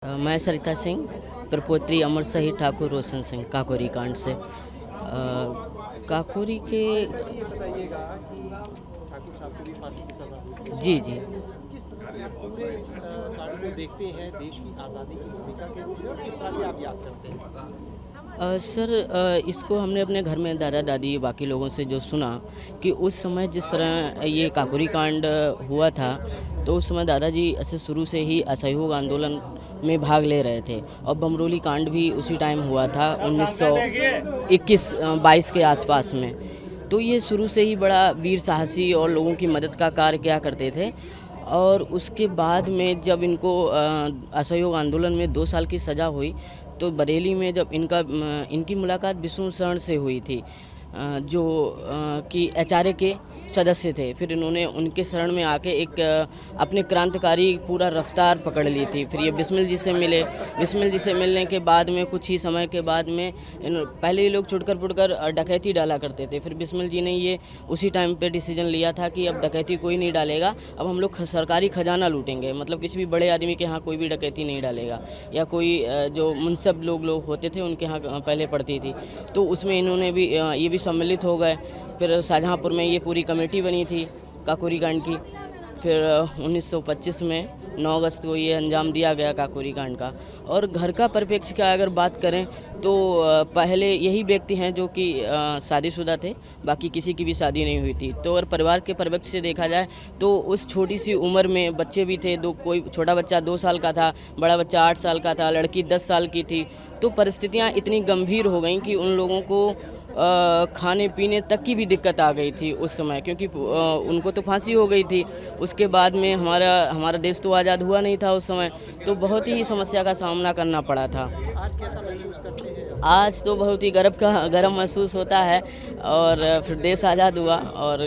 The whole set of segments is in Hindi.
मैं सरिता सिंह, प्रपोत्री अमर शहीद ठाकुर रोशन सिंह काकोरी कांड से। काकोरी के बताइएगा कि ठाकुर साहब को भी फांसी की सजा हुई। जी जी। किस तरह से आप पूरे कांड को देखते हैं देश की आज़ादी की भूमिका के रूप में और किस तरह से आप याद करते हैं? सर, इसको हमने अपने घर में दादा दादी बाकी लोगों से जो सुना कि उस समय जिस तरह ये काकोरी कांड हुआ था, तो उस समय दादाजी ऐसे शुरू से ही असहयोग आंदोलन में भाग ले रहे थे और बमरोली कांड भी उसी टाइम हुआ था 1921-22 के आसपास में। तो ये शुरू से ही बड़ा वीर साहसी और लोगों की मदद का कार्य किया करते थे। और उसके बाद में जब इनको असहयोग आंदोलन में 2 साल की सज़ा हुई, तो बरेली में जब इनकी मुलाकात विष्णु शरण से हुई थी, जो कि एचआरए के सदस्य थे। फिर इन्होंने उनके शरण में आके एक अपने क्रांतिकारी पूरा रफ्तार पकड़ ली थी। फिर ये बिस्मिल जी से मिले। बिस्मिल जी से मिलने के बाद में कुछ ही समय के बाद में पहले ये लोग छुटकर पुटकर डकैती डाला करते थे। फिर बिस्मिल जी ने ये उसी टाइम पे डिसीजन लिया था कि अब डकैती कोई नहीं डालेगा, अब हम लोग सरकारी खजाना लूटेंगे। मतलब किसी भी बड़े आदमी के यहाँ कोई भी डकैती नहीं डालेगा, या कोई जो मुनसब लोग होते थे उनके यहाँ पहले पड़ती थी। तो उसमें इन्होंने भी ये भी सम्मिलित हो गए। फिर शाहजहाँपुर में ये पूरी कमेटी बनी थी काकोरी कांड की। फिर 1925 में 9 अगस्त को ये अंजाम दिया गया काकोरी कांड का। और घर का परिप्रेक्ष्य का अगर बात करें तो पहले यही व्यक्ति हैं जो कि शादीशुदा थे, बाकी किसी की भी शादी नहीं हुई थी। तो अगर परिवार के परिप्रेक्ष्य से देखा जाए तो उस छोटी सी उम्र में बच्चे भी थे। कोई छोटा बच्चा 2 साल का था, बड़ा बच्चा 8 साल का था, लड़की 10 साल की थी। तो परिस्थितियाँ इतनी गंभीर हो गई कि उन लोगों को खाने पीने तक की भी दिक्कत आ गई थी उस समय, क्योंकि उनको तो फांसी हो गई थी। उसके बाद में हमारा देश तो आज़ाद हुआ नहीं था उस समय, तो बहुत ही समस्या का सामना करना पड़ा था। आज कैसा महसूस करते हैं? आज तो बहुत ही गर्व महसूस होता है। और फिर देश आज़ाद हुआ, और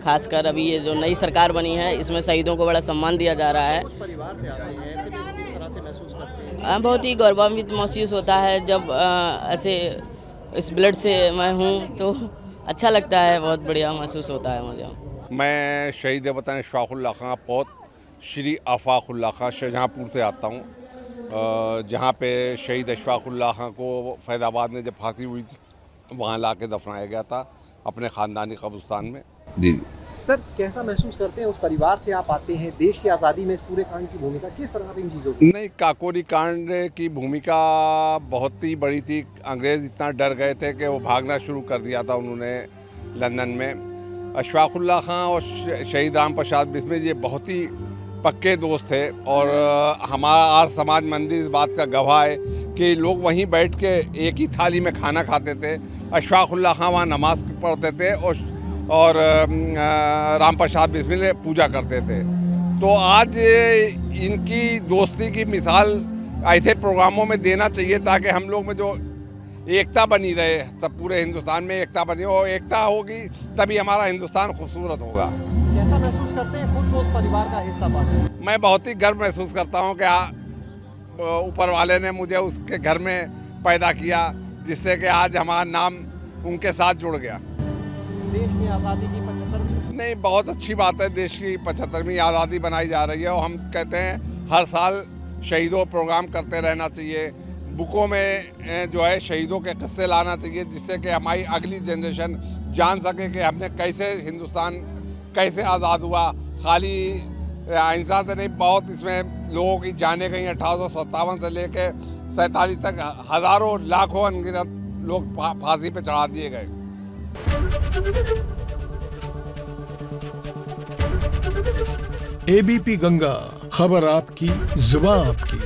ख़ासकर अभी ये जो नई सरकार बनी है इसमें शहीदों को बड़ा सम्मान दिया जा रहा है। उस परिवार से आते हैं, ऐसे में किस तरह से महसूस करते हैं? बहुत ही गौरवान्वित महसूस होता है जब ऐसे इस ब्लड से मैं हूँ, तो अच्छा लगता है, बहुत बढ़िया महसूस होता है मुझे। मैं शहीद वतन अशफाकुल्लाह खां पौत श्री आफाकुल्लाह खां शाहजहाँपुर से आता हूँ, जहाँ पे शहीद अशफाकुल्लाह खां को फैज़ाबाद में जब फांसी हुई थी वहाँ ला के दफनाया गया था अपने ख़ानदानी कब्रिस्तान में। जी सर, कैसा महसूस करते हैं? उस परिवार से आप आते हैं, देश की आज़ादी में इस पूरे कांड की भूमिका किस तरह इन चीज़ों की? नहीं, काकोरी कांड की भूमिका बहुत ही बड़ी थी। अंग्रेज़ इतना डर गए थे कि वो भागना शुरू कर दिया था उन्होंने लंदन में। अशफाकुल्लाह खां और शहीद राम प्रसाद बिस्मिल ये बहुत ही पक्के दोस्त थे, और हमारा आर्य समाज मंदिर इस बात का गवाह है कि लोग वहीं बैठ के एक ही थाली में खाना खाते थे। अशफाकुल्लाह खां वहाँ नमाज पढ़ते थे और राम प्रसाद बिस्मिल पूजा करते थे। तो आज इनकी दोस्ती की मिसाल ऐसे प्रोग्रामों में देना चाहिए ताकि हम लोग में जो एकता बनी रहे, सब पूरे हिंदुस्तान में एकता बनी हो। एकता होगी तभी हमारा हिंदुस्तान खूबसूरत होगा। कैसा महसूस करते हैं खुद को उस परिवार का हिस्सा पाकर? मैं बहुत ही गर्व महसूस करता हूँ कि ऊपर वाले ने मुझे उसके घर में पैदा किया, जिससे कि आज हमारा नाम उनके साथ जुड़ गया। देश में आज़ादी की 75वीं नहीं, बहुत अच्छी बात है, देश की 75वीं आज़ादी बनाई जा रही है। और हम कहते हैं हर साल शहीदों प्रोग्राम करते रहना चाहिए। बुकों में जो है शहीदों के किस्से लाना चाहिए, जिससे कि हमारी अगली जनरेशन जान सके कि हमने कैसे हिंदुस्तान कैसे आज़ाद हुआ। खाली अहिंसा से नहीं, बहुत इसमें लोगों की जानें गई। 1857 से लेकर 47 तक हज़ारों लाखों अनगिनत लोग फांसी पे चढ़ा दिए गए। एबीपी गंगा, खबर आपकी, जुबान आपकी।